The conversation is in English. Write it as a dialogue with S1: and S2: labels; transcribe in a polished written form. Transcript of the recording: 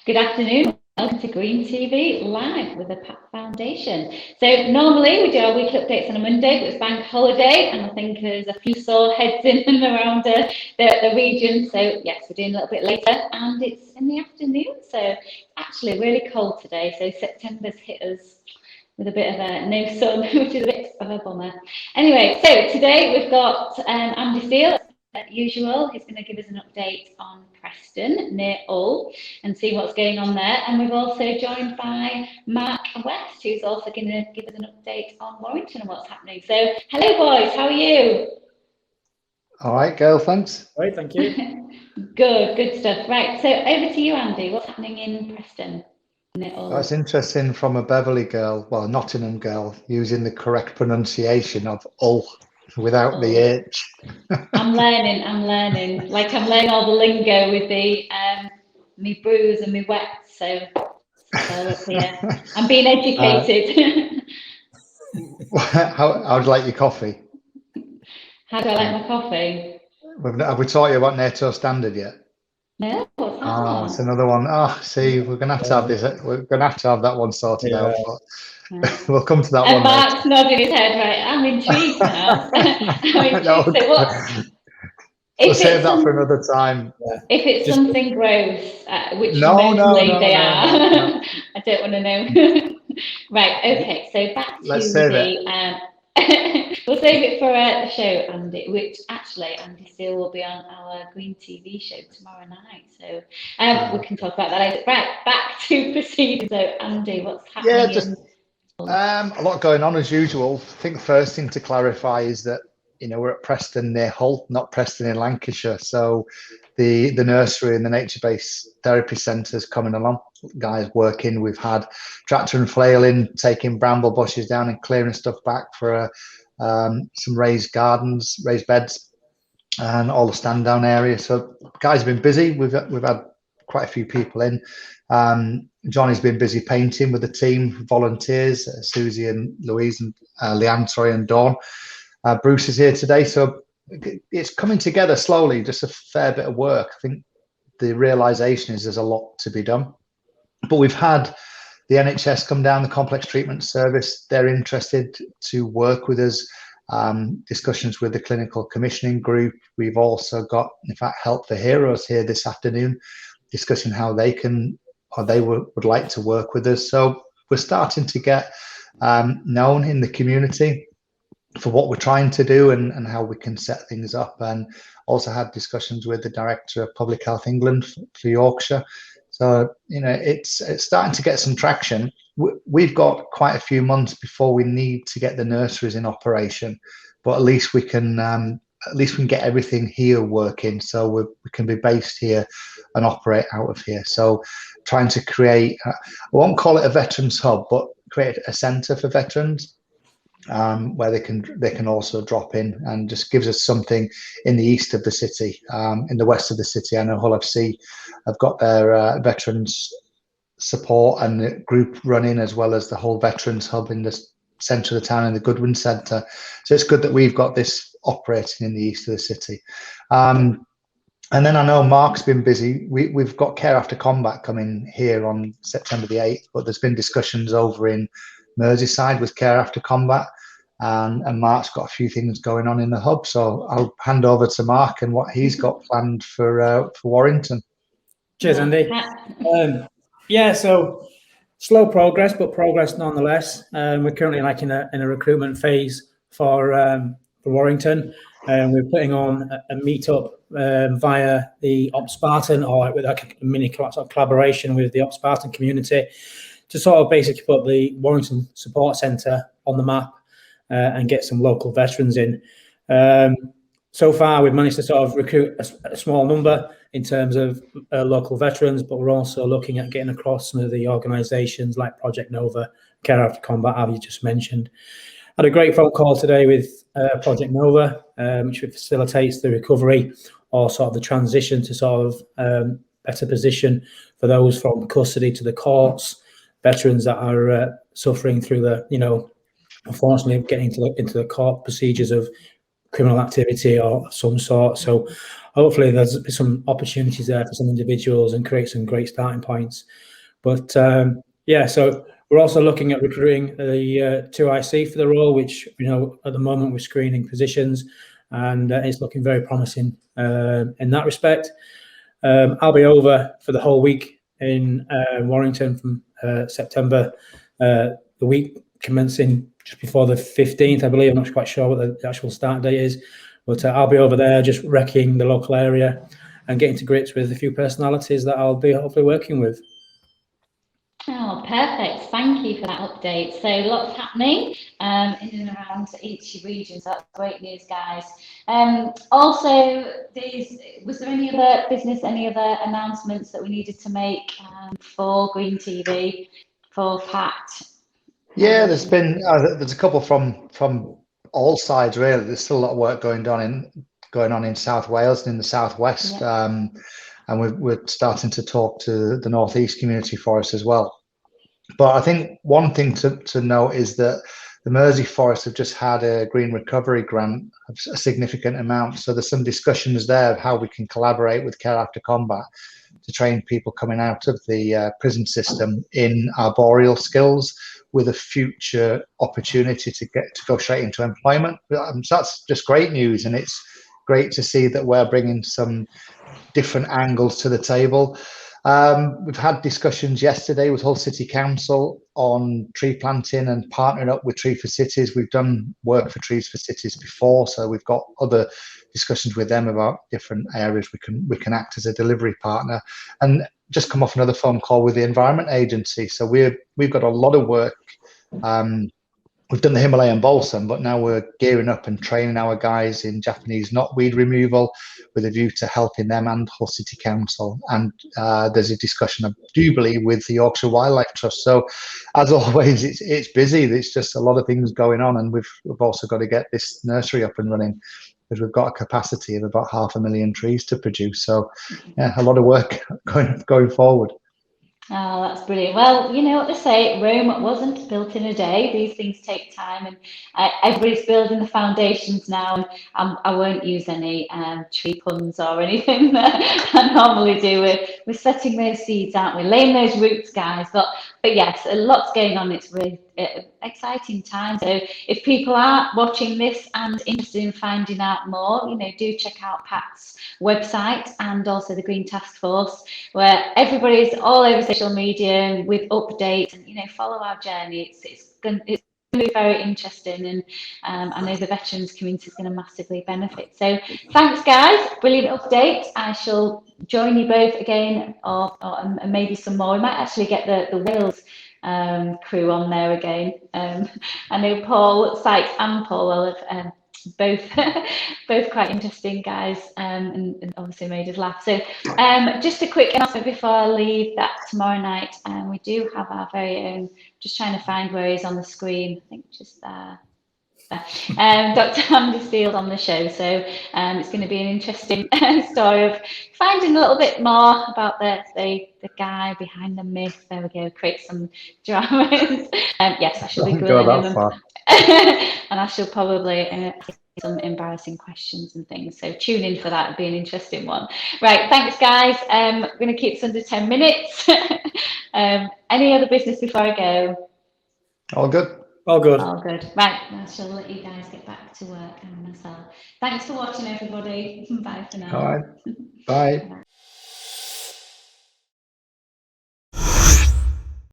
S1: Good afternoon. Welcome to Green TV Live with the PATT Foundation. So normally we do our weekly updates on a Monday, but it's bank holiday, and I think there's a few sore heads in and around the region. So yes, we're doing a little bit later, and it's in the afternoon. So it's actually really cold today. So September's hit us with a bit of a no sun, which is a bit of a bummer. Anyway, so today we've got Andy Steele. As usual, he's going to give us an update on Preston near Hull and see what's going on there. And we've also joined by Mark West, who's also going to give us an update on Warrington and what's happening. So, hello, boys. How are you?
S2: All right, Gail. Thanks.
S3: Great, thank you.
S1: Good stuff. Right. So, over to you, Andy. What's happening in Preston?
S2: That's interesting from a Beverley girl, well, Nottingham girl, using the correct pronunciation of Hull without the H.
S1: I'm learning. Like I'm learning all the lingo with the me brews and me wets. So yeah, I'm being educated.
S2: How do you like your coffee?
S1: How do I like my coffee?
S2: Have we taught you about NATO standard yet?
S1: No, what's that one?
S2: It's another one. See, we're gonna have to have this. We're gonna have to have that one sorted out. But we'll come to that one.
S1: Mark's nodding his head. Right, I'm intrigued now.
S2: We'll save that for another time.
S1: If it's something gross, which mostly they are, I don't want to know. Right, okay, so back to we'll save it for a show, Andy, which actually Andy Steele will be on our Green TV show tomorrow night. So we can talk about that later. Right, back to proceedings. So Andy, what's happening?
S2: Yeah, just a lot going on as usual. I think the first thing to clarify is that we're at Preston near Hull, not Preston in Lancashire. So the nursery and the nature-based therapy centre is coming along. Guys working. We've had tractor and flail in, taking bramble bushes down and clearing stuff back for some raised gardens, raised beds, and all the stand down area. So guys have been busy. We've had quite a few people in. Johnny's been busy painting with the team, volunteers, Susie and Louise and Leanne, and Dawn. Bruce is here today, so it's coming together slowly. Just a fair bit of work. I think the realisation is there's a lot to be done. But we've had the NHS come down, the Complex Treatment Service. They're interested to work with us. Discussions with the Clinical Commissioning Group. We've also got, in fact, Help for Heroes here this afternoon, discussing how they can or they would like to work with us. So we're starting to get known in the community for what we're trying to do and how we can set things up. And also had discussions with the Director of Public Health England for Yorkshire. So, it's starting to get some traction. We've got quite a few months before we need to get the nurseries in operation, but at least we can get everything here working, so we can be based here and operate out of here. So trying to create, I won't call it a veterans hub, but create a centre for veterans where they can also drop in, and just gives us something in the east of the city. In the west of the city, I know Hull FC have got their veterans support and group running, as well as the whole veterans hub in the centre of the town in the Goodwin Centre. So it's good that we've got this operating in the east of the city. And then I know Mark's been busy. We've got Care After Combat coming here on September the 8th, but there's been discussions over in Merseyside with Care After Combat, and Mark's got a few things going on in the hub. So I'll hand over to Mark and what he's got planned for Warrington.
S3: Cheers, Andy. So slow progress, but progress nonetheless. We're currently in a recruitment phase for Warrington, and we're putting on a meetup via the Op Spartan, or with a mini collaboration with the Op Spartan community, to sort of basically put the Warrington Support Centre on the map and get some local veterans in. So far, we've managed to sort of recruit a small number in terms of local veterans, but we're also looking at getting across some of the organisations like Project Nova, Care After Combat, as you just mentioned. Had a great phone call today with Project Nova, which facilitates the recovery or sort of the transition to sort of better position for those from custody to the courts, veterans that are suffering through the, unfortunately getting into the court procedures of criminal activity or some sort. So hopefully there's some opportunities there for some individuals and create some great starting points. But yeah, so we're also looking at recruiting the 2IC for the role, which, you know, at the moment we're screening positions, and it's looking very promising in that respect. I'll be over for the whole week in Warrington from September, the week commencing just before the 15th, I believe. I'm not quite sure what the actual start date is, but I'll be over there just wrecking the local area and getting to grips with a few personalities that I'll be hopefully working with.
S1: Oh, perfect. Thank you for that update. So lots happening in and around each region. So that's great news, guys. Also, was there any other business, any other announcements that we needed to make for Green TV, for PATT?
S2: Yeah, there's a couple from all sides really. There's still a lot of work going on in South Wales and in the Southwest. Yeah. And we're starting to talk to the Northeast Community Forest as well. But I think one thing to note is that the Mersey Forest have just had a green recovery grant of a significant amount. So there's some discussions there of how we can collaborate with Care After Combat to train people coming out of the prison system in arboreal skills with a future opportunity to go straight into employment. So that's just great news, and it's great to see that we're bringing some different angles to the table. We've had discussions yesterday with Hull City Council on tree planting and partnering up with Tree for Cities. We've done work for Trees for Cities before, so we've got other discussions with them about different areas we can act as a delivery partner. And just come off another phone call with the Environment Agency. So we've got a lot of work. We've done the Himalayan balsam, but now we're gearing up and training our guys in Japanese knotweed removal with a view to helping them and Hull City Council. And there's a discussion, I do believe, with the Yorkshire Wildlife Trust. So as always, it's busy. There's just a lot of things going on. And we've also got to get this nursery up and running, because we've got a capacity of about 500,000 trees to produce. So yeah, a lot of work going forward.
S1: Oh, that's brilliant. Well, you know what they say, Rome wasn't built in a day. These things take time, and everybody's building the foundations now. And I won't use any tree puns or anything that I normally do. We're setting those seeds, aren't we? Laying those roots, guys. But yes, a lot's going on. It's really exciting time. So if people are watching this and interested in finding out more, you know, do check out PATT's website and also the Green Task Force, where everybody's all over social media with updates, and, you know, follow our journey. It's going to be very interesting, and I know the veterans community is going to massively benefit. So thanks, guys. Brilliant update. I shall join you both again, or maybe some more. We might actually get the Wales crew on there again. I know Paul Sykes and Paul have both quite interesting guys, and obviously made us laugh. So just a quick announcement before I leave, that tomorrow night we do have our very own, just trying to find where he's on the screen, I think just there. Dr. Andy Steele on the show, so it's going to be an interesting story of finding a little bit more about the guy behind the myth. There we go, create some dramas. Yes, I shall be grilling him, and I shall probably some embarrassing questions and things. So tune in for that. It'll be an interesting one. Right, thanks, guys. We're going to keep this under 10 minutes. Any other business before I go?
S2: All good.
S3: All good.
S1: All good. Right, I shall let you guys get back to work and myself. Thanks for watching, everybody. Bye for now.
S2: All right. Bye.